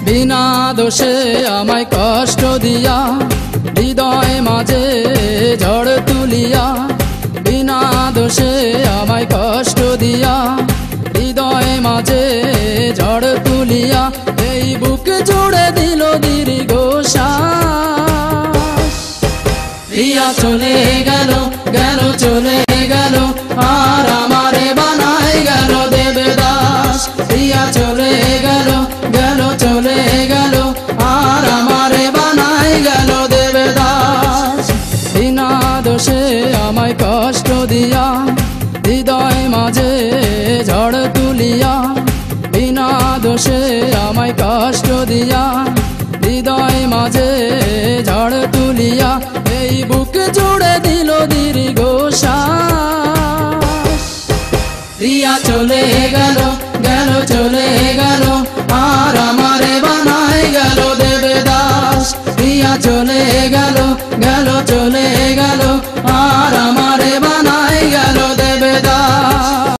বিনা দোষে আমায় কষ্ট দিয়া হৃদয় মাঝে ঝড় তুলিয়া বিনা দোষে আমায় কষ্ট দিয়া হৃদয় মাঝে ঝড় তুলিয়া এই বুক জুড়ে দিল দীর্ঘ শ্বাস। প্রিয়া চলে গেল গেল চলে গেল আর আমারে বানায় গেল দেবদাস। প্রিয়া চলে গেল গেল চলে গেল আর আমারে বানায় গেল দেবদাস। বিনা দোষে আমায় কষ্ট দিয়া হৃদয় মাঝে ঝড় তুলিয়া বিনা দোষে আমায় কষ্ট দিয়া হৃদয় মাঝে ঝড় তুলিয়া এই বুক জুড়ে দিল দীর্ঘ শ্বাস। প্রিয়া চলে গেল গেল চলে গেল আর আমারে বানায় গেল দেবদাস। প্রিয়া চলে গেল গেল চলে গেল